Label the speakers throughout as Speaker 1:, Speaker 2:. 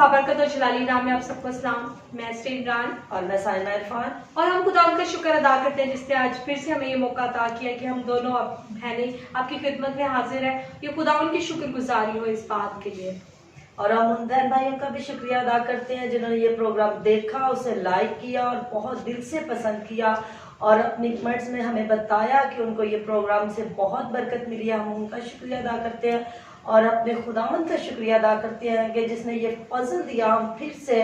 Speaker 1: बाबरकत और जलाली नाम में आप सबको सलाम। मैं इमरान
Speaker 2: और मैं साइमा इरफान।
Speaker 1: और हम खुदा का शुक्र अदा करते हैं जिसने आज फिर से हमें ये मौका अता किया कि हम दोनों बहनें आपकी खिदमत में हाजिर है। ये खुदा की शुक्रगुजारी हो इस बात के लिए।
Speaker 2: और हम उन बहन भाइयों का भी शुक्रिया अदा करते हैं जिन्होंने ये प्रोग्राम देखा, उसे लाइक किया और बहुत दिल से पसंद किया और अपनी कमेंट्स में हमें बताया कि उनको ये प्रोग्राम से बहुत बरकत मिली है। हम उनका शुक्रिया अदा करते हैं और अपने खुदावंद का शुक्रिया अदा करते हैं कि जिसने ये फजल दिया हम फिर से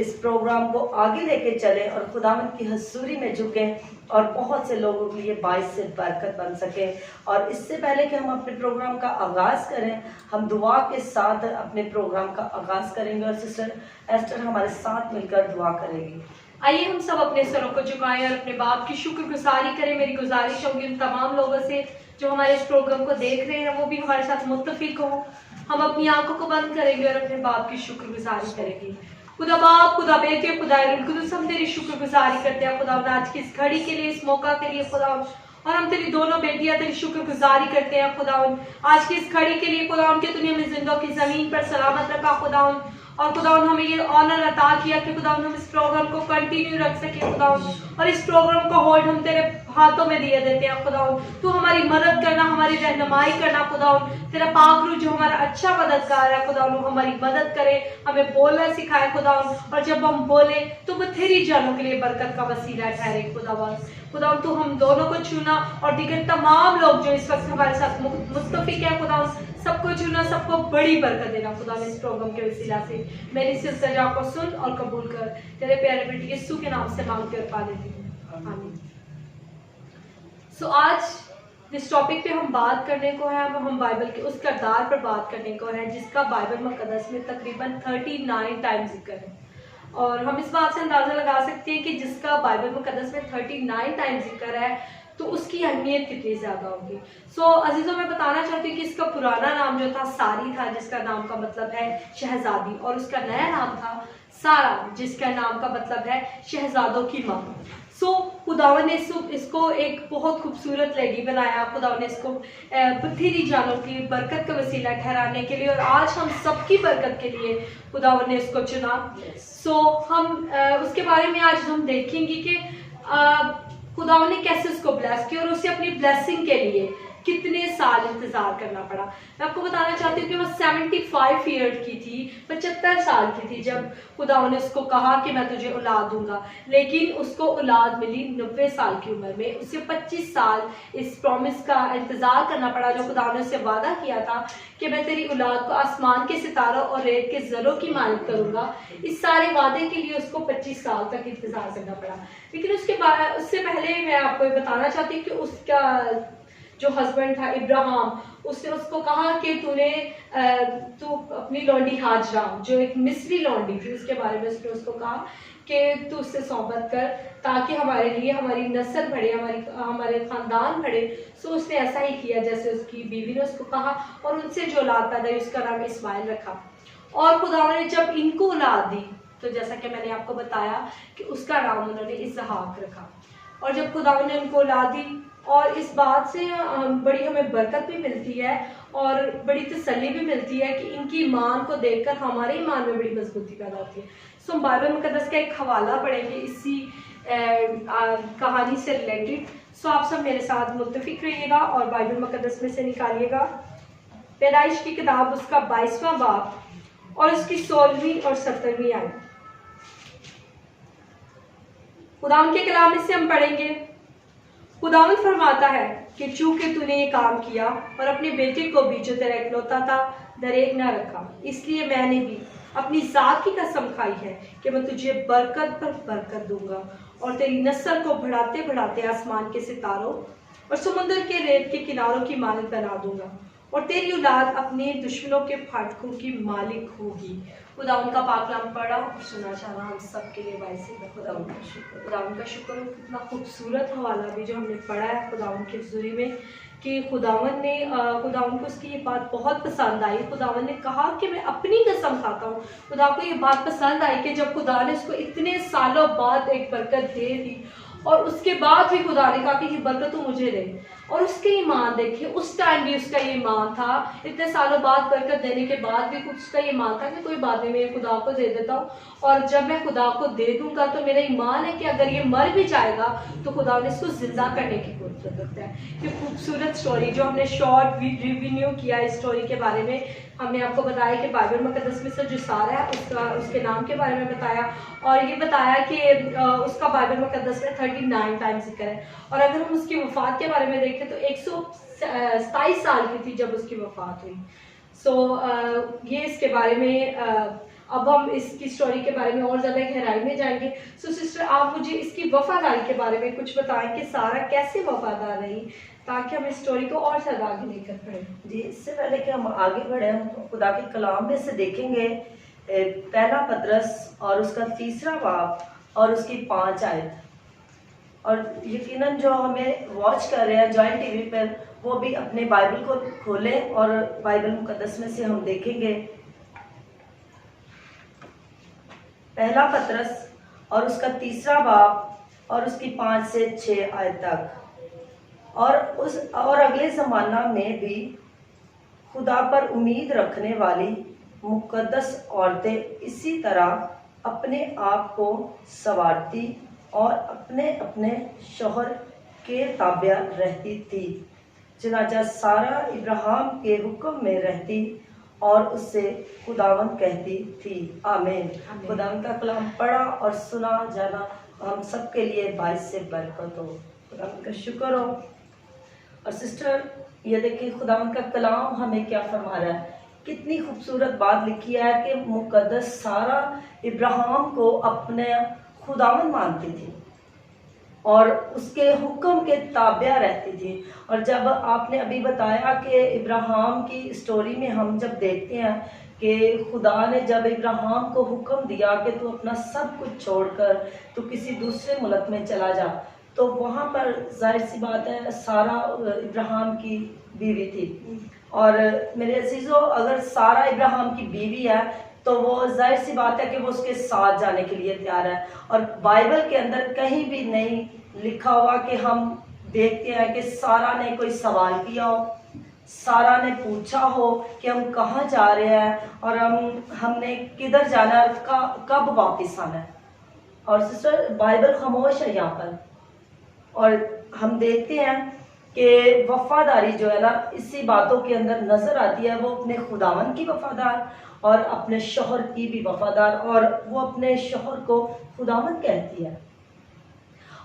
Speaker 2: इस प्रोग्राम को आगे लेके चलें और खुदावंद की हजूरी में झुकें और बहुत से लोगों के लिए बाइस से बरकत बन सके। और इससे पहले कि हम अपने प्रोग्राम का आगाज़ करें, हम दुआ के साथ अपने प्रोग्राम का आगाज़ करेंगे और सिस्टर एस्टर हमारे साथ मिलकर दुआ करेगी।
Speaker 1: आइए हम सब अपने सरों को झुकाएं और अपने बाप की शुक्रगुजारी करें। मेरी गुजारिश होगी उन तमाम लोगों से जो हमारे इस प्रोग्राम को देख रहे हैं वो भी हमारे साथ मुत्तफिक हो। हम अपनी आंखों को बंद करेंगे और अपने बाप की शुक्रगुजारी करेंगे। खुदा बाप, खुदा बेटे, खुदा रुल कुदूस, हम तेरी शुक्रगुजारी करते हैं खुदा आज की इस घड़ी के लिए, इस मौका के लिए खुदा। और हम तेरी दोनों बेटियां तेरी शुक्रगुजारी करते हैं खुदा आज की इस घड़ी के लिए खुदा के तूने हमें जिंदों की जमीन पर सलामत रखा खुदा। और खुदा हमें ये ऑनर अता किया कि खुदा हम इस प्रोग्राम को कंटिन्यू रख सके खुदा। और इस प्रोग्राम को होल्ड हम तेरे हाथों में दिए देते हैं खुदा। तू हमारी मदद करना, हमारी रहनुमाई करना खुदा। तेरा पाक रूह जो हमारा अच्छा मददगार है खुदा, हमारी मदद करे, हमें बोलना सिखाए खुदा। और जब हम बोले तो बथेरी जानों के लिए बरकत का वसीला ठहरे खुदा। तू हम दोनों को छूना और दिगर तमाम लोग जो इस वक्त हमारे साथ मुत्तफिक है खुदा, सबको छूना, सबको बड़ी बरकत देना खुदा इस प्रोग्राम के वसीला से। मेरी इस सजा को सुन और कबूल कर, तेरे प्यारे बेटे यीशु के नाम से मांग कर पा लेती हूँ, आमीन। सो आज जिस टॉपिक पे हम बात करने को है, हम बाइबल के उस किरदार पर बात करने को है जिसका बाइबल मुकद्दस में तकरीबन 39 टाइम जिक्र है। और हम इस बात से अंदाजा लगा सकते हैं कि जिसका बाइबल मुकद्दस में 39 टाइम जिक्र है तो उसकी अहमियत कितनी ज्यादा होगी। सो अजीजों, मैं बताना चाहती हूँ कि इसका पुराना नाम जो था सारी था, जिसका नाम का मतलब है शहजादी, और उसका नया नाम था सारा, जिसका नाम का मतलब है शहजादों की माँ। सो खुदावन ने इसको एक बहुत खूबसूरत लेडी बनाया। खुदावन ने इसको बथेरी जानों की बरकत का वसीला ठहराने के लिए, और आज हम सबकी बरकत के लिए खुदावन ने इसको चुना। सो हम उसके बारे में आज हम देखेंगे कि खुदावन ने कैसे उसको ब्लेस किया और उसे अपनी ब्लेसिंग के लिए कितने साल इंतजार करना पड़ा। मैं आपको बताना चाहती हूँ कि वो 75 ईयर की थी, 75 साल की थी जब खुदा ने उसको कहा कि मैं तुझे औलाद दूंगा, लेकिन उसको औलाद मिली 90 साल की उम्र में। उसे 25 साल इस प्रॉमिस का इंतजार करना पड़ा जो खुदा ने उससे वादा किया था कि मैं तेरी औलाद को आसमान के सितारों और रेत के जरों की मालिक करूंगा। इस सारे वादे के लिए उसको 25 साल तक इंतजार करना पड़ा। लेकिन उससे पहले मैं आपको बताना चाहती हूँ कि उसका जो हस्बैंड था इब्राहिम, उसने उसको कहा कि तू अपनी लौंडी हाजरा, जो एक मिस्री लौंडी थी, उसके बारे में उसने उसको कहा कि तू उससे सोहबत कर ताकि हमारे लिए हमारी नस्ल बढ़े, हमारे खानदान बढ़े। सो उसने ऐसा ही किया जैसे उसकी बीवी ने उसको कहा, और उनसे जो औलाद पैदा हुई उसका नाम इस्माइल रखा। और खुदा ने जब इनको औलाद दी तो जैसा कि मैंने आपको बताया कि उसका नाम उन्होंने इसहाक रखा। और जब खुदा ने उनको औलाद दी, और इस बात से बड़ी हमें बरकत भी मिलती है और बड़ी तसल्ली भी मिलती है कि इनकी ईमान को देखकर हमारे ईमान में बड़ी मजबूती पैदा होती है। सो हम बाइबल मुकद्दस का एक हवाला पढ़ेंगे इसी कहानी से रिलेटेड। सो आप सब मेरे साथ मुत्तफिक रहिएगा और बाइबल मुकद्दस में से निकालिएगा पैदाइश की किताब, उसका 22वां बाब और उसकी 16वीं और 17वीं आयत। खुदावंद के कलाम में से हम पढ़ेंगे। खुदावंद फरमाता है कि चूंकि तूने ये काम किया और अपने बेटे को भी जो तेरा इकलौता था दरेग न रखा, इसलिए मैंने भी अपनी जात की कसम खाई है कि मैं तुझे बरकत पर बरकत दूंगा और तेरी नस्ल को बढ़ाते बढ़ाते आसमान के सितारों और समुद्र के रेत के किनारों की मालिक बना दूंगा, और तेरी औलाद अपने दुश्मनों के फाटकों की मालिक होगी। खुदा उनका पाकलाम पढ़ा और सुना चाहना हम सब के लिए वाइसी है। खुदा उनका शुक्र हो। कितना खूबसूरत हवाला भी जो हमने पढ़ा है खुदा उनके ज़रिए में कि खुदावन को उसकी ये बात बहुत पसंद आई। खुदावन ने कहा कि मैं अपनी कसम खाता हूँ। खुदा को ये बात पसंद आई कि जब खुदा ने उसको इतने सालों बाद एक बरकत दे दी और उसके बाद भी खुदा ने कहा कि बरकत तो मुझे दे। और उसके ईमान देखिए, उस टाइम भी उसका ये ईमान था, इतने सालों बाद बरकत देने के बाद भी उसका ये ईमान था कि कोई बात नहीं, मैं खुदा को दे देता हूँ, और जब मैं खुदा को दे दूंगा तो मेरा ईमान है कि अगर ये मर भी जाएगा तो खुदा ने इसको जिंदा करने की कुदरत रखता है। ये खूबसूरत स्टोरी जो हमने शॉर्ट रिव्यू किया इस स्टोरी के बारे में, हमने आपको बताया कि बाइबल मुकद्दस में से जो सारा है उसके नाम के बारे में बताया, और ये बताया कि उसका बाइबल मुकद्दस में 39 टाइम जिक्र है। और अगर हम उसकी वफात के बारे में देखें तो 127 साल की थी जब उसकी वफात हुई। ये इसके बारे में अब हम इसकी स्टोरी के बारे में और ज़्यादा गहराई में जाएंगे। सिस्टर, आप मुझे इसकी वफादारी के बारे में कुछ बताएं कि सारा कैसे वफादार रही, ताकि हम इस स्टोरी को और ज़्यादा आगे लेकर बढ़ें।
Speaker 2: जी, इससे पहले कि हम आगे बढ़े, हम खुदा के कलाम में से देखेंगे पहला पतरस और उसका 3रा बाब और उसकी 5 आयत। और यकीनन जो हमें वॉच कर रहे हैं जॉइंट टीवी पर, वो भी अपने बाइबल को खोलें और बाइबल मुकद्दस में से हम देखेंगे पहला पतरस और उसका 3रा बाब और उसकी 5 से 6 आयत तक। और अगले ज़माना में भी खुदा पर उम्मीद रखने वाली मुकद्दस औरतें इसी तरह अपने आप को संवारती और अपने अपने शौहर के ताबिया रहती थी, चनाचा सारा इब्राहिम के हुक्म में रहती और उससे खुदावन कहती थी। आमीन। खुदावन का कलाम पढ़ा और सुना जाना हम सब के लिए बाइस से बरकत हो। खुदावन का शुक्र हो। और सिस्टर, ये देखिए खुदावन का कलाम हमें क्या फरमा रहा है, कितनी खूबसूरत बात लिखी है कि मुकद्दस सारा इब्राहिम को अपने खुदावन मानती थी और उसके हुक्म के ताबिया रहती थी। और जब आपने अभी बताया कि इब्राहिम की स्टोरी में हम जब देखते हैं कि खुदा ने जब इब्राहिम को हुक्म दिया कि तू अपना सब कुछ छोड़कर तू किसी दूसरे मुल्क में चला जा, तो वहाँ पर जाहिर सी बात है सारा इब्राहिम की बीवी थी। और मेरे अजीज़ों, अगर सारा इब्राहिम की बीवी है तो वो जाहिर सी बात है कि वो उसके साथ जाने के लिए तैयार है। और बाइबल के अंदर कहीं भी नहीं लिखा हुआ कि हम देखते हैं कि सारा ने कोई सवाल किया हो, सारा ने पूछा हो कि हम कहाँ जा रहे हैं और हमने किधर जाना है, कब वापस आना है। और सिस्टर, बाइबल खामोश है यहाँ पर। और हम देखते हैं कि वफादारी जो है ना, इसी बातों के अंदर नजर आती है। वो अपने खुदावन की वफादार और अपने शौहर की भी वफादार, और वो अपने शौहर को खुदावन कहती है।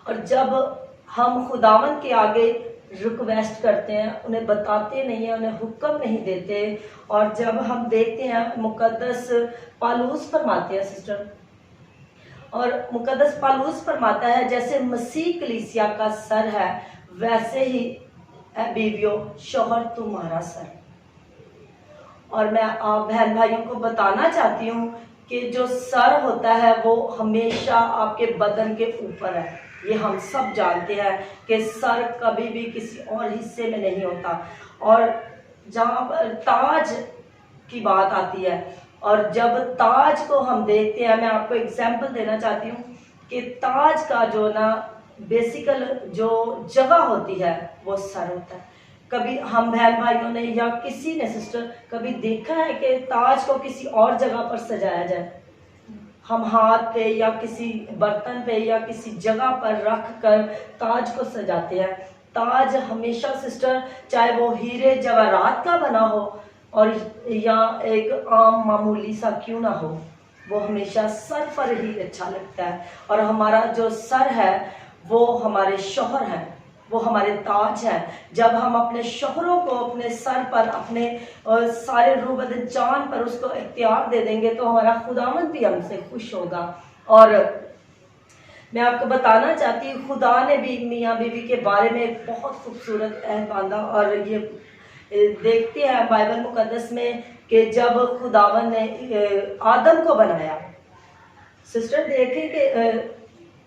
Speaker 2: और जब हम खुदावन के आगे रिक्वेस्ट करते हैं, उन्हें बताते नहीं हैं, उन्हें हुक्म नहीं देते, और जब हम देखते हैं मुकद्दस पालूस फरमाते हैं सिस्टर, और मुकद्दस पालूस फरमाता है जैसे मसीह कलीसिया का सर है वैसे ही बीवियों शौहर तुम्हारा सर। और मैं आप बहन भाइयों को बताना चाहती हूँ कि जो सर होता है वो हमेशा आपके बदन के ऊपर है। ये हम सब जानते हैं कि सर कभी भी किसी और हिस्से में नहीं होता। और जहाँ पर ताज की बात आती है, और जब ताज को हम देखते हैं, मैं आपको एग्जाम्पल देना चाहती हूँ कि ताज का जो ना बेसिकल जो जगह होती है वो सर होता है। कभी हम बहन भाइयों ने या किसी ने सिस्टर कभी देखा है कि ताज को किसी और जगह पर सजाया जाए? हम हाथ पे या किसी बर्तन पे या किसी जगह पर रख कर ताज को सजाते हैं। ताज हमेशा सिस्टर, चाहे वो हीरे जवाहरात का बना हो और या एक आम मामूली सा क्यों ना हो, वो हमेशा सर पर ही अच्छा लगता है। और हमारा जो सर है वो हमारे शौहर हैं, वो हमारे ताज हैं। जब हम अपने शौहरों को अपने सर पर, अपने सारे रूबदन जान पर उसको इख्तियार दे देंगे तो हमारा खुदावंद भी हमसे खुश होगा। और मैं आपको बताना चाहती हूँ, खुदा ने भी मियाँ बीवी के बारे में एक बहुत खूबसूरत अहद बांधा। और ये देखते हैं बाइबल मुकद्दस में कि जब खुदावन ने आदम को बनाया, सिस्टर देखें कि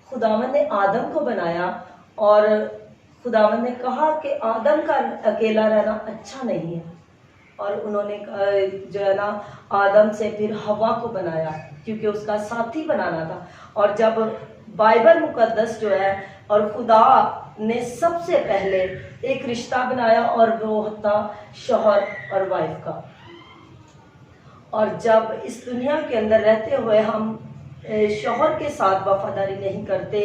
Speaker 2: खुदावन ने आदम को बनाया और खुदावन ने कहा कि आदम का अकेला रहना अच्छा नहीं है, और उन्होंने जो है ना आदम से फिर हवा को बनाया क्योंकि उसका साथी बनाना था। और जब बाइबल मुकद्दस जो है और खुदा ने सबसे पहले एक रिश्ता बनाया और वो था शौहर और वाइफ का। और जब इस दुनिया के अंदर रहते हुए हम शौहर के साथ वफादारी नहीं करते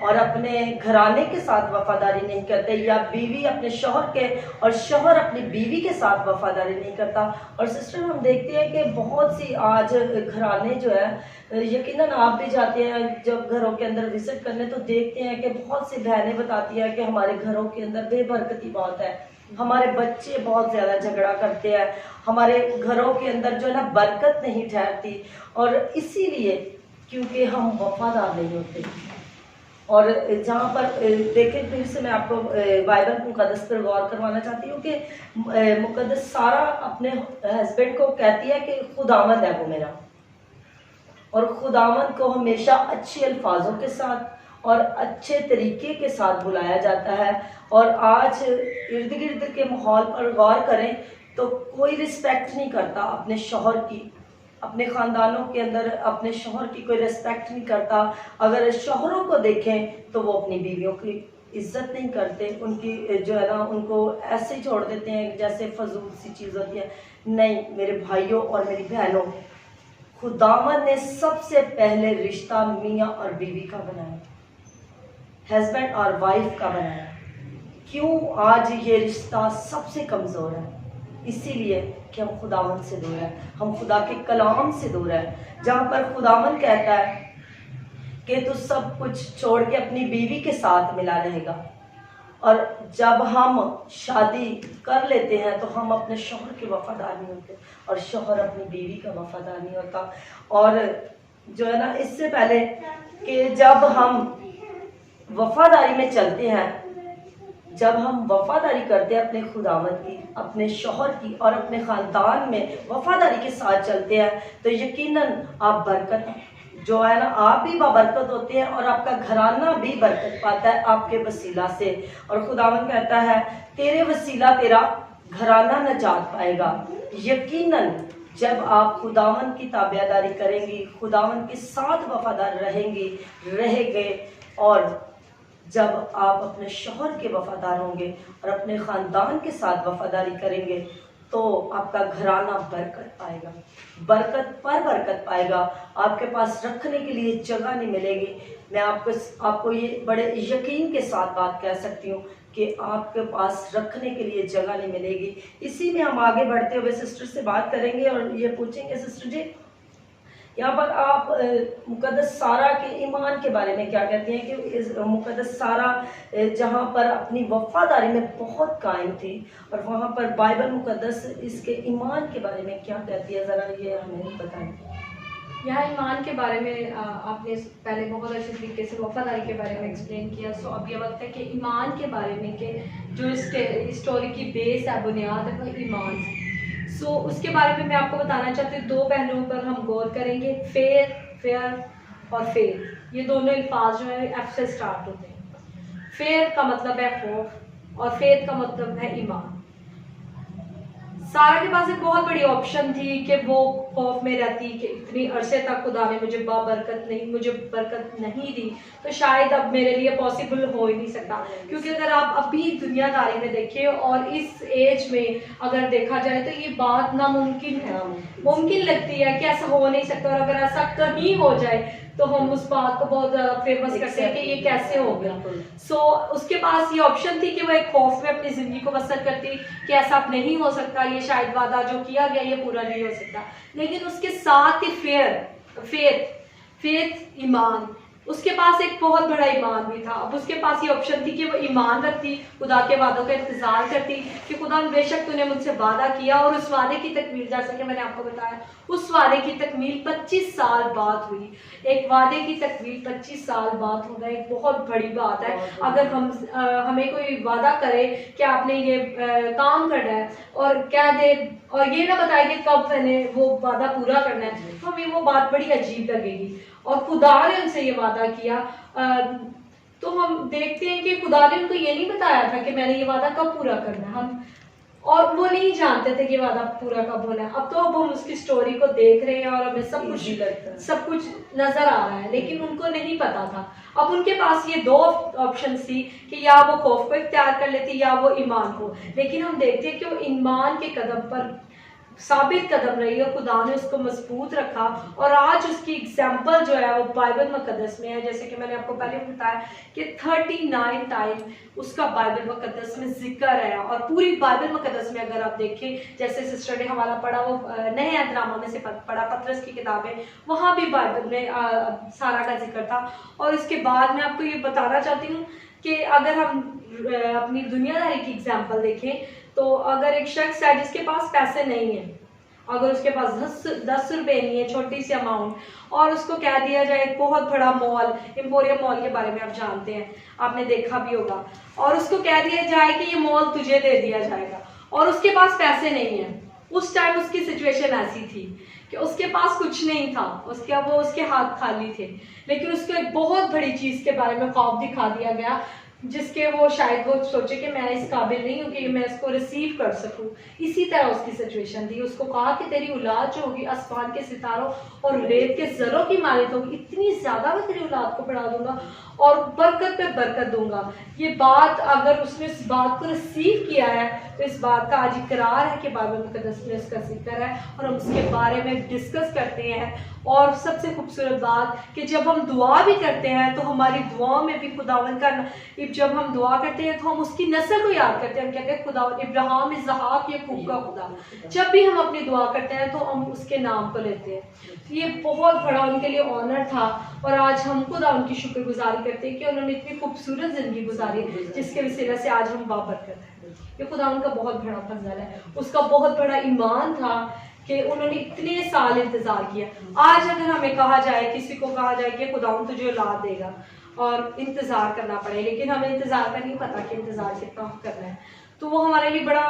Speaker 2: और अपने घराने के साथ वफादारी नहीं करते, या बीवी अपने शौहर के और शौहर अपनी बीवी के साथ वफादारी नहीं करता। और सिस्टर हम देखते हैं कि बहुत सी आज घराने जो है, यकीनन आप भी जाते हैं जब घरों के अंदर विजिट करने, तो देखते हैं कि बहुत सी बहनें बताती हैं कि हमारे घरों के अंदर बेबरकती बहुत है, हमारे बच्चे बहुत ज़्यादा झगड़ा करते हैं, हमारे घरों के अंदर जो है ना बरकत नहीं ठहरती। और इसीलिए क्योंकि हम वफादार नहीं होते। और जहाँ पर देखें, फिर से मैं आपको बाइबल मुकद्दस पर गौर करवाना चाहती हूँ कि मुकद्दस सारा अपने हस्बैंड को कहती है कि खुदावंद है वो मेरा, और खुदावंद को हमेशा अच्छे अल्फाजों के साथ और अच्छे तरीके के साथ बुलाया जाता है। और आज इर्द गिर्द के माहौल पर गौर करें तो कोई रिस्पेक्ट नहीं करता अपने शौहर की, अपने ख़ानदानों के अंदर अपने शौहर की कोई रिस्पेक्ट नहीं करता। अगर शौहरों को देखें तो वो अपनी बीवियों की इज्जत नहीं करते, उनकी जो है ना उनको ऐसे ही छोड़ देते हैं जैसे फजूल सी चीज़ होती है। नहीं मेरे भाइयों और मेरी बहनों, खुदावंद ने सबसे पहले रिश्ता मियाँ और बीवी का बनाया, हस्बैंड और वाइफ का बनाया। क्यों आज ये रिश्ता सबसे कमज़ोर है? इसीलिए कि हम खुदावंद से दूर हैं, हम खुदा के कलाम से दूर हैं, जहाँ पर खुदावंद कहता है कि तू सब कुछ छोड़ के अपनी बीवी के साथ मिला रहेगा। और जब हम शादी कर लेते हैं तो हम अपने शौहर के वफादार नहीं होते और शौहर अपनी बीवी का वफादार नहीं होता। और जो है ना, इससे पहले कि जब हम वफादारी में चलते हैं, जब हम वफादारी करते हैं अपने खुदावंद की, अपने शौहर की और अपने ख़ानदान में वफादारी के साथ चलते हैं, तो यकीनन आप बरकत जो है ना, आप भी बाबरकत होते हैं और आपका घराना भी बरकत पाता है आपके वसीला से। और खुदावंद कहता है तेरे वसीला तेरा घराना नजात पाएगा। यकीनन जब आप खुदावंद की ताबियादारी करेंगी, खुदावंद के साथ वफादार रहेंगे, और जब आप अपने शौहर के वफादार होंगे और अपने ख़ानदान के साथ वफादारी करेंगे, तो आपका घराना बरकत पाएगा, बरकत पर बरकत पाएगा। आपके पास रखने के लिए जगह नहीं मिलेगी। मैं आपको ये बड़े यकीन के साथ बात कह सकती हूँ कि आपके पास रखने के लिए जगह नहीं मिलेगी। इसी में हम आगे बढ़ते हुए सिस्टर से बात करेंगे और ये पूछेंगे, सिस्टर जी यहाँ पर आप मुकद्दस सारा के ईमान के बारे में क्या कहती हैं कि इस मुकद्दस सारा जहाँ पर अपनी वफादारी में बहुत कायम थी, और वहाँ पर बाइबल मुकद्दस इसके ईमान के बारे में क्या कहती है, ज़रा ये हमें बताएं।
Speaker 1: यहाँ ईमान के बारे में आपने पहले बहुत अच्छे तरीके से वफादारी के बारे में एक्सप्लेन किया। सो अब ये वक्त है कि ईमान के बारे में, कि जो इस स्टोरी की बेस है, बुनियाद है, वो ईमान है। सो उसके बारे में मैं आपको बताना चाहती हूँ। दो पहलुओं पर हम गौर करेंगे, फेयर और फेथ। ये दोनों अल्फाज जो है एफ से स्टार्ट होते हैं। फेयर का मतलब है खौफ और फेथ का मतलब है ईमान। सारा के पास एक बहुत बड़ी ऑप्शन थी कि वो खौफ में रहती कि इतनी अरसे तक खुदा ने मुझे बरकत नहीं दी, तो शायद अब मेरे लिए पॉसिबल हो ही नहीं सकता। क्योंकि अगर आप अभी दुनियादारी में देखें और इस एज में अगर देखा जाए तो ये बात नामुमकिन है, मुमकिन लगती है कि ऐसा हो नहीं सकता। और अगर ऐसा कहीं हो जाए तो हम उस बात को बहुत ज़्यादा फेमस करते हैं कि ये कैसे हो गया। सो उसके पास ये ऑप्शन थी कि वो एक खौफ में अपनी ज़िंदगी को बसर करती कि ऐसा अब नहीं हो सकता, ये शायद वादा जो किया गया ये पूरा नहीं हो सकता। लेकिन उसके साथ ही फेथ ईमान, उसके पास एक बहुत बड़ा ईमान भी था। अब उसके पास ये ऑप्शन थी कि वो ईमान रखती, खुदा के वादों का इंतजार करती कि खुदा बेशक तूने मुझसे वादा किया, और उस वादे की तकमील, जैसा कि मैंने आपको बताया, उस वादे की तकमील 25 साल बाद हुई। एक वादे की तकमील 25 साल बाद होना एक बहुत बड़ी बात है। अगर हमें कोई वादा करे कि आपने ये काम करना है और कह दे और ये ना बताए कि कब मैंने वो वादा पूरा करना है, तो हमें वो बात बड़ी अजीब लगेगी। और खुदा ने उनसे ये वादा किया, तो हम देखते हैं कि खुदा ने उनको ये नहीं बताया था कि मैंने ये वादा कब पूरा करना है। हम और वो नहीं जानते थे कि वादा पूरा कब होना है। अब तो अब हम उसकी स्टोरी को देख रहे हैं और हमें सब कुछ नजर आ रहा है, लेकिन उनको नहीं पता था। अब उनके पास ये दो ऑप्शन थी कि या वो खौफ को इख्तियार कर लेती या वो ईमान को, लेकिन हम देखते हैं कि वो ईमान के कदम पर साबित कदम रही और खुदा ने उसको मजबूत रखा, और आज उसकी एग्जाम्पल जो है वो बाइबल मुकद्दस में है। जैसे कि मैंने आपको पहले बताया कि 39 टाइम उसका बाइबल मुकद्दस में जिक्र है, और पूरी बाइबल मुकद्दस में अगर आप देखें, जैसे सिस्टर ने हवाला पढ़ा वो नए अहदनामा में से पढ़ा, पतरस की किताबें, वहाँ भी बाइबल में सारा का जिक्र था। और इसके बाद मैं आपको ये बताना चाहती हूँ कि अगर हम अपनी दुनियादारी की एग्जाम्पल देखें तो अगर एक शख्स है जिसके पास पैसे नहीं है, अगर उसके पास 10 रुपए नहीं है, छोटी सी अमाउंट, और उसको कह दिया जाए एक बहुत बड़ा मॉल, एम्पोरियम मॉल के बारे में आप जानते हैं, आपने देखा भी होगा, और उसको कह दिया जाए कि ये मॉल तुझे दे दिया जाएगा, और उसके पास पैसे नहीं है। उस टाइम उसकी सिचुएशन ऐसी थी कि उसके पास कुछ नहीं था, उसके हाथ खाली थे, लेकिन उसको एक बहुत बड़ी चीज के बारे में ख्वाब दिखा दिया गया, जिसके वो शायद वो सोचे कि मैं इस काबिल नहीं हूँ कि मैं इसको रिसीव कर सकूँ। इसी तरह उसकी सिचुएशन थी। उसको कहा कि तेरी औलाद जो होगी आसमान के सितारों और रेत के जरों की मालिक होगी, इतनी ज्यादा मैं तेरी औलाद को बढ़ा दूंगा और बरकत पे बरकत दूंगा। ये बात अगर उसने इस बात को रिसीव किया है तो इस बात का आज इकरार है कि बाइबल मुकद्दस में इसका जिक्र है, और हम उसके बारे में डिस्कस करते हैं। और सबसे खूबसूरत बात कि जब हम दुआ भी करते हैं तो हमारी दुआओं में भी खुदावन का, जब हम दुआ करते हैं तो हम उसकी नस्ल को याद करते हैं। हम कहते हैं खुदावन इब्राहिम, इसहाक, याकूब का खुदा। जब भी हम अपनी दुआ करते हैं तो हम उसके नाम को लेते हैं। तो ये बहुत बड़ा उनके लिए ऑनर था, और आज हम खुदा उनकी शुक्रगुजारी करते हैं कि उन्होंने इतनी खूबसूरत जिंदगी गुजारी जिसके वसीले से आज हम बाबरकत हैं। ये खुदा उनका बहुत बड़ा फजल है। उसका बहुत बड़ा ईमान था कि उन्होंने इतने साल इंतजार किया। आज अगर हमें कहा जाए, किसी को कहा जाए कि खुदा तुझे औलाद देगा और इंतजार करना पड़े, लेकिन हमें इंतजार का नहीं पता कि इंतजार कितना करना है, तो वो हमारे लिए बड़ा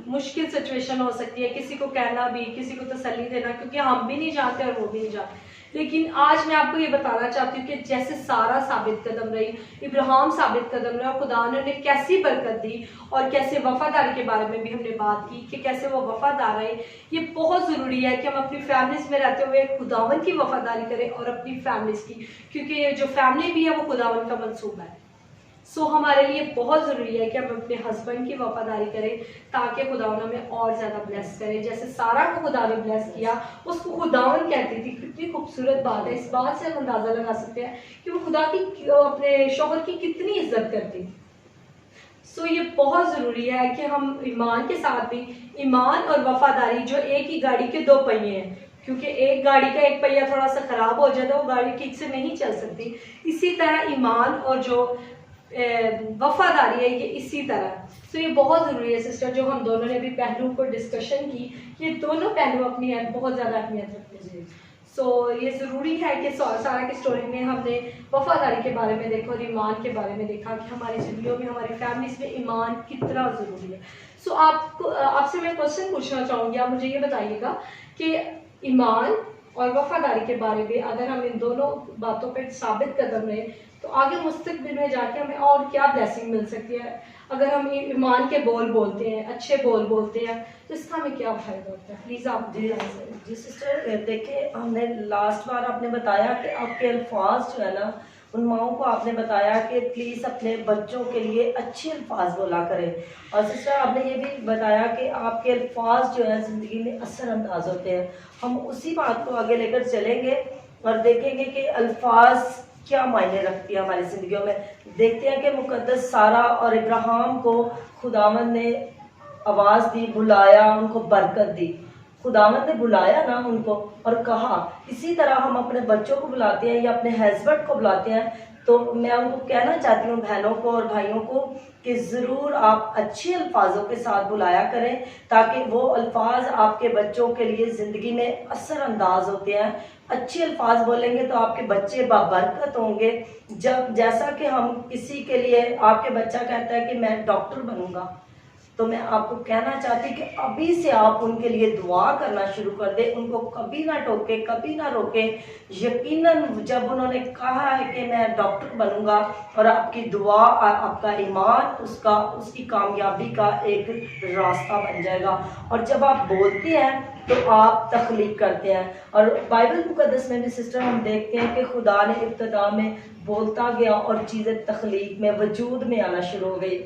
Speaker 1: मुश्किल सिचुएशन हो सकती है। किसी को कहना भी, किसी को तसल्ली देना, क्योंकि हम भी नहीं जानते और वो भी नहीं जानते। लेकिन आज मैं आपको ये बताना चाहती हूँ कि जैसे सारा साबित कदम रही, इब्राहिम साबित कदम रहा, और खुदा ने उन्हें कैसी बरकत दी, और कैसे वफादारी के बारे में भी हमने बात की कि कैसे वो वफादार रहे। ये बहुत ज़रूरी है कि हम अपनी फैमिलीज में रहते हुए खुदावन की वफादारी करें और अपनी फैमिलीज की, क्योंकि जो फैमिली भी है वो खुदावन का मंसूबा है। सो हमारे लिए बहुत ज़रूरी है कि हम अपने हस्बैंड की वफादारी करें ताकि खुदावन हमें और ज़्यादा ब्लेस करे। जैसे सारा को खुदा ने ब्लेस किया, उसको खुदावन कहती थी। कितनी खूबसूरत बात है। इस बात से हम अंदाज़ा लगा सकते हैं कि वो खुदा की, अपने शौहर की कितनी इज्जत करती। सो ये बहुत ज़रूरी है कि हम ईमान के साथ भी, ईमान और वफादारी जो एक ही गाड़ी के दो पहिए हैं, क्योंकि एक गाड़ी का एक पहिया थोड़ा सा ख़राब हो जाए तो वो गाड़ी ठीक से नहीं चल सकती। इसी तरह ईमान और जो वफादारी है ये इसी तरह। तो ये बहुत ज़रूरी है सिस्टर, जो हम दोनों ने भी पहलू पर डिस्कशन की, ये दोनों पहलू अपनी बहुत ज़्यादा अहमियत रखते हैं। सो ये ज़रूरी है कि सारा की स्टोरी में हमने वफादारी के बारे में देखा और ईमान के बारे में देखा कि हमारी ज़िंदगियों में, हमारी फैमिलीज में ईमान कितना ज़रूरी है। सो आपसे मैं क्वेश्चन पूछना चाहूँगी, आप मुझे ये बताइएगा कि ईमान और वफादारी के बारे में अगर हम इन दोनों बातों पर साबित कदम रहे तो आगे मुस्तकबिल में जाके हमें और क्या ब्लेसिंग मिल सकती है। अगर हम ईमान के बोल बोलते हैं, अच्छे बोल बोलते हैं, तो इसका हमें क्या फायदा होता है? प्लीज़ आप
Speaker 2: जी सिस्टर, देखिए हमने लास्ट बार आपने बताया कि आपके अल्फाज जो है ना, उन माओं को आपने बताया कि प्लीज़ अपने बच्चों के लिए अच्छे अल्फाज बोला करें। और सिस्टर आपने ये भी बताया कि आपके अल्फाज जो है ज़िंदगी में असरअंदाज होते हैं। हम उसी बात को आगे लेकर चलेंगे और देखेंगे कि अल्फाज क्या मायने रखती है हमारी ज़िंदगियों में। देखते हैं कि मुकद्दस सारा और इब्राहिम को खुदावंद ने आवाज़ दी, बुलाया, उनको बरकत दी। खुदावंद ने बुलाया ना उनको और कहा। इसी तरह हम अपने बच्चों को बुलाते हैं या अपने हस्बैंड को बुलाते हैं, तो मैं उनको कहना चाहती हूँ, बहनों को और भाइयों को, कि ज़रूर आप अच्छे अल्फाजों के साथ बुलाया करें, ताकि वो अल्फाज आपके बच्चों के लिए ज़िंदगी में असरअंदाज होते हैं। अच्छे अल्फाज बोलेंगे तो आपके बच्चे बाबरकत होंगे। जैसा कि हम किसी के लिए, आपके बच्चा कहता है कि मैं डॉक्टर बनूंगा, तो मैं आपको कहना चाहती कि अभी से आप उनके लिए दुआ करना शुरू कर दें, उनको कभी ना टोके, कभी ना रोके। यकीनन जब उन्होंने कहा है कि मैं डॉक्टर बनूंगा, और आपकी दुआ और आपका ईमान उसकी कामयाबी का एक रास्ता बन जाएगा। और जब आप बोलते हैं तो आप तख्लीक करते हैं। और बाइबल मुकद्दस में भी सिस्टर हम देखते हैं कि खुदा ने इब्तिदा में बोलता गया और चीज़ें तख्लीक में वजूद में आना शुरू हो गई।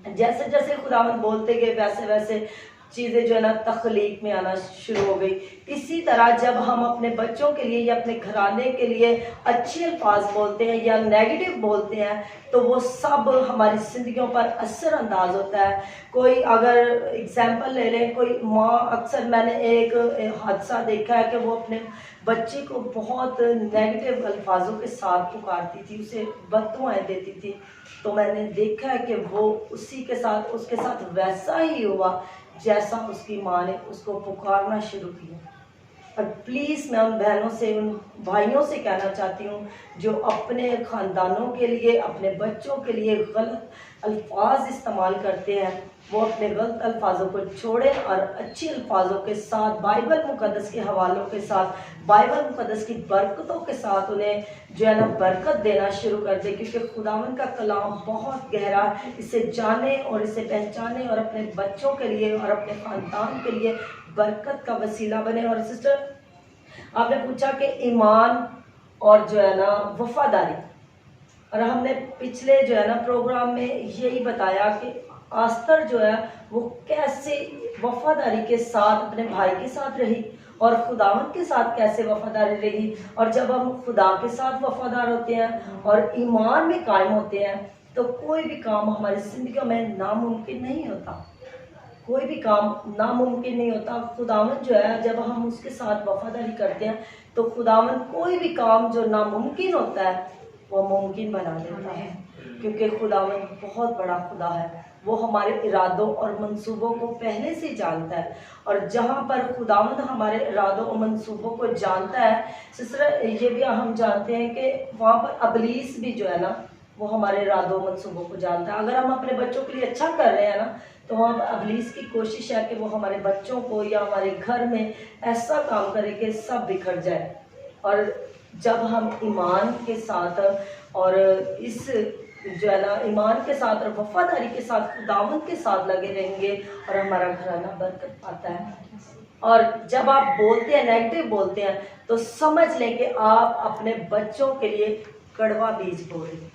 Speaker 2: जैसे जैसे खुदावंद बोलते गए वैसे वैसे चीज़ें जो है ना तख्लीक में आना शुरू हो गई। इसी तरह जब हम अपने बच्चों के लिए या अपने घराने के लिए अच्छे अल्फाज बोलते हैं या नेगेटिव बोलते हैं तो वो सब हमारी ज़िंदगियों पर असर अंदाज होता है। कोई अगर एग्जाम्पल ले लें, कोई माँ, अक्सर मैंने एक हादसा देखा है कि वो अपने बच्चे को बहुत नेगेटिव अल्फाजों के साथ पुकारती थी, उसे बद्दुआएं देती थी। तो मैंने देखा है कि वो उसके साथ वैसा ही हुआ जैसा उसकी माँ ने उसको पुकारना शुरू किया। और प्लीज़ मैं उन बहनों से, उन भाइयों से कहना चाहती हूँ जो अपने ख़ानदानों के लिए, अपने बच्चों के लिए गलत अल्फाज इस्तेमाल करते हैं, वो अपने गलत अल्फाजों को छोड़ें और अच्छे अल्फाजों के साथ, बाइबल मुकद्दस के हवालों के साथ, बाइबल मुकद्दस की बरकतों के साथ उन्हें जो है ना बरकत देना शुरू कर दें। क्योंकि खुदावन का कलाम बहुत गहरा, इसे जाने और इसे पहचाने और अपने बच्चों के लिए और अपने ख़ानदान के लिए बरकत का वसीला बने। और सिस्टर, आपने पूछा कि ईमान और जो है ना वफादारी, और हमने पिछले जो है ना प्रोग्राम में यही बताया कि आस्तर जो है वो कैसे वफादारी के साथ अपने भाई के साथ रही और खुदावन के साथ कैसे वफादारी रही। और जब हम खुदा के साथ वफादार होते हैं और ईमान में कायम होते हैं तो कोई भी काम हमारी ज़िंदगी में नामुमकिन नहीं होता, कोई भी काम नामुमकिन नहीं होता। खुदावन जो है, जब हम उसके साथ वफादारी करते हैं तो खुदावन कोई भी काम जो नामुमकिन होता है वो मुमकिन बना देता है। क्योंकि खुदावन बहुत बड़ा खुदा है, वो हमारे इरादों और मंसूबों को पहले से जानता है। और जहाँ पर खुदावंद हमारे इरादों और मंसूबों को जानता है, सिस्टर ये भी हम जानते हैं कि वहाँ पर अबलीस भी जो है ना वो हमारे इरादों और मंसूबों को जानता है। अगर हम अपने बच्चों के लिए अच्छा कर रहे हैं ना तो वहाँ पर अबलीस की कोशिश है कि वो हमारे बच्चों को या हमारे घर में ऐसा काम करे कि सब बिखर जाए। और जब हम ईमान के साथ और इस जो है ना ईमान के साथ और वफादारी के साथ खुदावन के साथ लगे रहेंगे और हमारा घराना बरकत पाता है। और जब आप बोलते हैं, नेगेटिव बोलते हैं, तो समझ लें कि आप अपने बच्चों के लिए कड़वा बीज बो रहे हैं।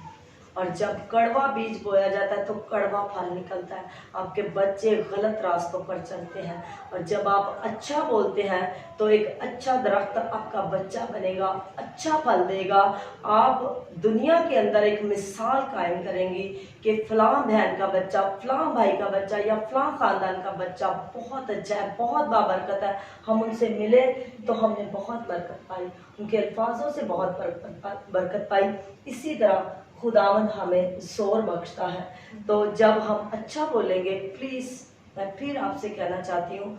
Speaker 2: और जब कड़वा बीज बोया जाता है तो कड़वा फल निकलता है, आपके बच्चे गलत रास्तों पर चलते हैं। और जब आप अच्छा बोलते हैं तो एक अच्छा दरख्त आपका बच्चा बनेगा, अच्छा फल देगा। आप दुनिया के अंदर एक मिसाल कायम करेंगी कि फ़लाँ बहन का बच्चा, फ़लाँ भाई का बच्चा या फ़लाँ ख़ानदान का बच्चा बहुत अच्छा है, बहुत बाबरकत है। हम उनसे मिले तो हमने बहुत बरकत पाई, उनके अल्फाजों से बहुत बरकत पाई। इसी तरह खुदावंद हमें ज़ोर बख्शता है। तो जब हम अच्छा बोलेंगे, प्लीज़ मैं फिर आपसे कहना चाहती हूँ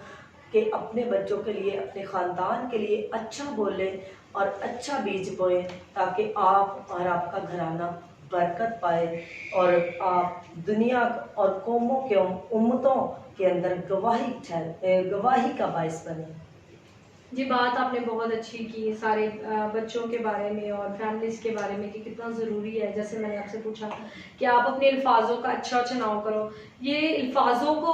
Speaker 2: कि अपने बच्चों के लिए, अपने ख़ानदान के लिए अच्छा बोलें और अच्छा बीज बोएं, ताकि आप और आपका घराना बरकत पाए और आप दुनिया और कौमों के, उम्मतों के अंदर गवाही का बायस बने।
Speaker 1: जी, बात आपने बहुत अच्छी की सारे बच्चों के बारे में और फैमिलीज़ के बारे में कि कितना ज़रूरी है। जैसे मैंने आपसे पूछा कि आप अपने अल्फाजों का अच्छा चुनाव करो। ये अल्फाजों को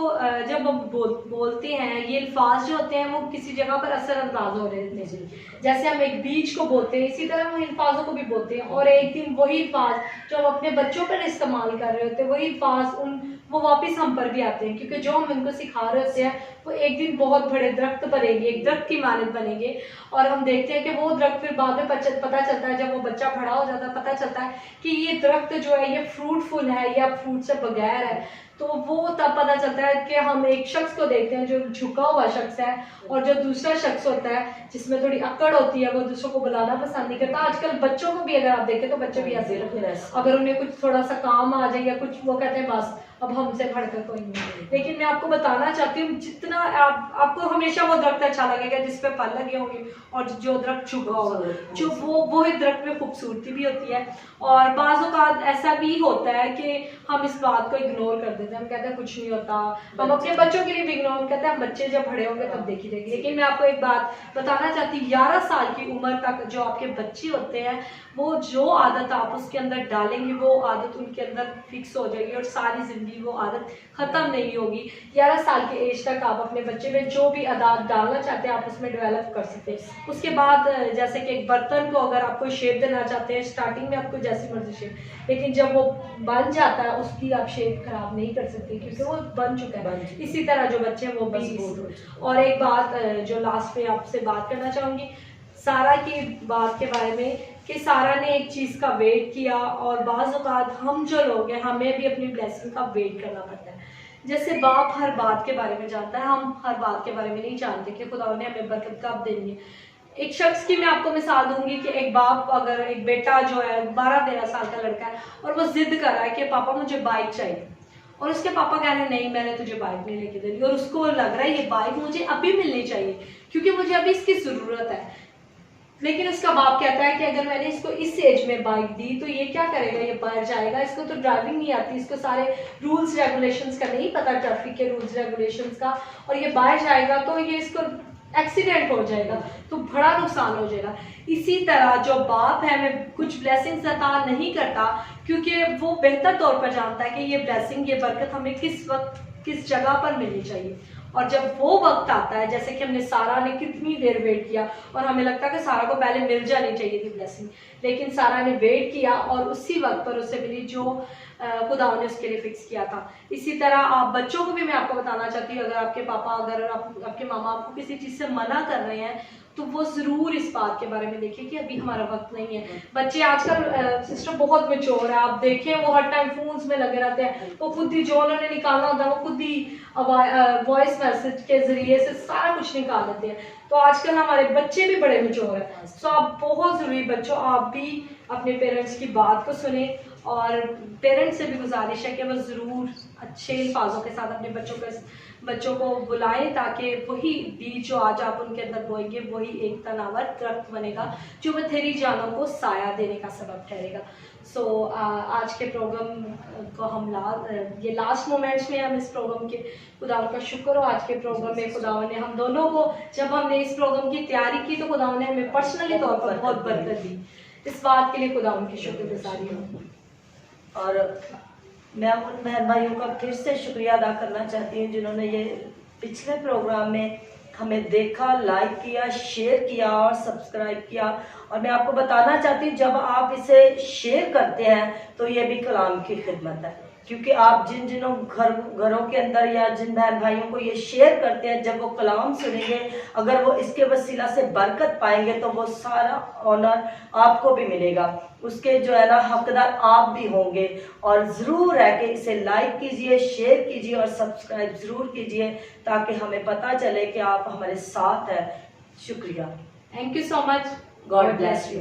Speaker 1: जब हम बोलते हैं, ये अल्फाज जो होते हैं वो किसी जगह पर असरअंदाज हो रहे हैं। जैसे हम एक बीज को बोलते हैं, इसी तरह हम अल्फाजों को भी बोलते हैं और एक दिन वही अल्फाज जो हम अपने बच्चों पर इस्तेमाल कर रहे होते हैं, वही अल्फाज वो वापस हम पर भी आते हैं। क्योंकि जो हम इनको सिखा रहे होते हैं वो एक दिन बहुत बड़े दरख्त बनेंगे, एक दरख्त की मानद बनेंगे। और हम देखते हैं कि वो दरख्त फिर बाद में पता चलता है, जब वो बच्चा बड़ा हो जाता है, पता चलता है कि ये दरख्त जो है ये फ्रूटफुल है या फ्रूट से बगैर है। तो वो तब पता चलता है कि हम एक शख्स को देखते हैं जो झुका हुआ शख्स है, और जो दूसरा शख्स होता है जिसमें थोड़ी अकड़ होती है, वो दूसरों को बुलाना पसंद नहीं करता। आजकल बच्चों को भी अगर आप देखें तो बच्चे भी ऐसे लगते हैं, अगर उन्हें कुछ थोड़ा सा काम आ जाए या कुछ, वो कहते हैं बस अब हमसे बढ़कर कोई नहीं। लेकिन मैं आपको बताना चाहती हूँ, जितना आपको हमेशा वो दरख्त अच्छा लगेगा जिस पे फल लगे होंगे और जो दरख्त झुका होगा, जो वो ही दरख्त में खूबसूरती भी होती है। और बाज़ औक़ात ऐसा भी होता है कि हम इस बात को इग्नोर कर देते हैं, हम कहते हैं कुछ नहीं होता, हम अपने बच्चों के लिए भी इग्नोर कहते हैं, हम बच्चे जब बड़े होंगे तब देखी जाएगी। लेकिन मैं आपको एक बात बताना चाहती हूँ, 11 साल की उम्र तक जो आपके बच्चे होते हैं वो जो आदत आप उसके अंदर डालेंगे वो आदत उनके अंदर फिक्स हो जाएगी और सारी जिंदगी वो आदत खत्म नहीं होगी। 11 साल के एज तक आप अपने बच्चे में जो भी आदत डालना चाहते हैं आप उसमें डेवलप कर सकते हैं। उसके बाद जैसे कि एक बर्तन को अगर आप कोई शेप देना चाहते हैं, स्टार्टिंग में आपको जैसी मर्जी शेप, लेकिन जब वो बन जाता है उसकी आप शेप खराब नहीं कर सकते क्योंकि वो बन चुका है। इसी तरह जो बच्चे हैं वो भी। और एक बात जो लास्ट में आपसे बात करना चाहूँगी सारा की बात के बारे में, कि सारा ने एक चीज़ का वेट किया और बाज़ औक़ात हम जो लोग हैं हमें भी अपनी ब्लेसिंग का वेट करना पड़ता है। जैसे बाप हर बात के बारे में जानता है, हम हर बात के बारे में नहीं जानते कि खुदा ने हमें बरकत कब देनी है। एक शख्स की मैं आपको मिसाल दूंगी कि एक बाप, अगर एक बेटा जो है 12-13 साल का लड़का है और वो जिद कर रहा है कि पापा मुझे बाइक चाहिए, और उसके पापा कह रहे हैं नहीं मैंने तुझे बाइक नहीं लेके देनी, और उसको लग रहा है ये बाइक मुझे अभी मिलनी चाहिए क्योंकि मुझे अभी इसकी ज़रूरत है। लेकिन उसका बाप कहता है कि अगर मैंने इसको इस एज में बाइक दी तो ये क्या करेगा, ये बाहर जाएगा, इसको तो ड्राइविंग नहीं आती, इसको सारे रूल्स रेगुलेशंस का नहीं पता, ट्रैफिक के रूल्स रेगुलेशंस का, और ये बाहर जाएगा तो ये इसको एक्सीडेंट हो जाएगा तो बड़ा नुकसान हो जाएगा। इसी तरह जो बाप है हमें कुछ ब्लेसिंग्स अता नहीं करता क्योंकि वो बेहतर तौर पर जानता है कि ये ब्लेसिंग, ये बरकत हमें किस वक्त किस जगह पर मिलनी चाहिए। और जब वो वक्त आता है, जैसे कि हमने सारा ने कितनी देर वेट किया और हमें लगता है कि सारा को पहले मिल जानी चाहिए थी ब्लेसिंग, लेकिन सारा ने वेट किया और उसी वक्त पर उसे मिली जो खुदा ने उसके लिए फिक्स किया था। इसी तरह आप बच्चों को भी मैं आपको बताना चाहती हूँ, अगर आपके पापा, अगर आपके मामा आपको किसी चीज़ से मना कर रहे हैं तो वो ज़रूर इस बात के बारे में देखिए कि अभी हमारा वक्त नहीं है। बच्चे आजकल सिस्टम बहुत मैच्योर है, आप देखें वो हर टाइम फोन्स में लगे रहते हैं, वो खुद ही जो उन्होंने निकालना होता है वो खुद ही वॉइस मैसेज के ज़रिए से सारा कुछ निकाल देते हैं। तो आजकल हमारे बच्चे भी बड़े मैच्योर हैं, तो आप बहुत ज़रूरी बच्चों आप भी अपने पेरेंट्स की बात को सुने, और पेरेंट्स से भी गुजारिश है कि वो ज़रूर अच्छे अल्फाजों के साथ अपने बच्चों को बुलाएं ताकि वही बीज जो आज आप उनके अंदर बोएंगे वही एक तनावर दरख्त बनेगा जो बथेरी जानों को साया देने का सबब ठहरेगा। सो आज के प्रोग्राम को हम ये लास्ट मोमेंट्स में हम इस प्रोग्राम के खुदा का शुक्र हो, आज के प्रोग्राम में खुदा ने हम दोनों को, जब हमने इस प्रोग्राम की तैयारी की तो खुदा ने हमें पर्सनली तौर पर बहुत बरकत दी। इस बात के लिए खुदा उनकी शुक्रगुजारी हो।
Speaker 2: और मैं उन बहन भाइयों का फिर से शुक्रिया अदा करना चाहती हूँ जिन्होंने ये पिछले प्रोग्राम में हमें देखा, लाइक किया, शेयर किया और सब्सक्राइब किया। और मैं आपको बताना चाहती हूँ जब आप इसे शेयर करते हैं तो ये भी कलाम की खिदमत है, क्योंकि आप जिन घरों के अंदर या जिन बहन भाइयों को ये शेयर करते हैं, जब वो कलाम सुनेंगे, अगर वो इसके वसीला से बरकत पाएंगे तो वो सारा ऑनर आपको भी मिलेगा, उसके जो है ना हकदार आप भी होंगे। और ज़रूर है कि इसे लाइक कीजिए, शेयर कीजिए और सब्सक्राइब ज़रूर कीजिए ताकि हमें पता चले कि आप हमारे साथ हैं। शुक्रिया,
Speaker 1: thank you so much,
Speaker 2: God bless you.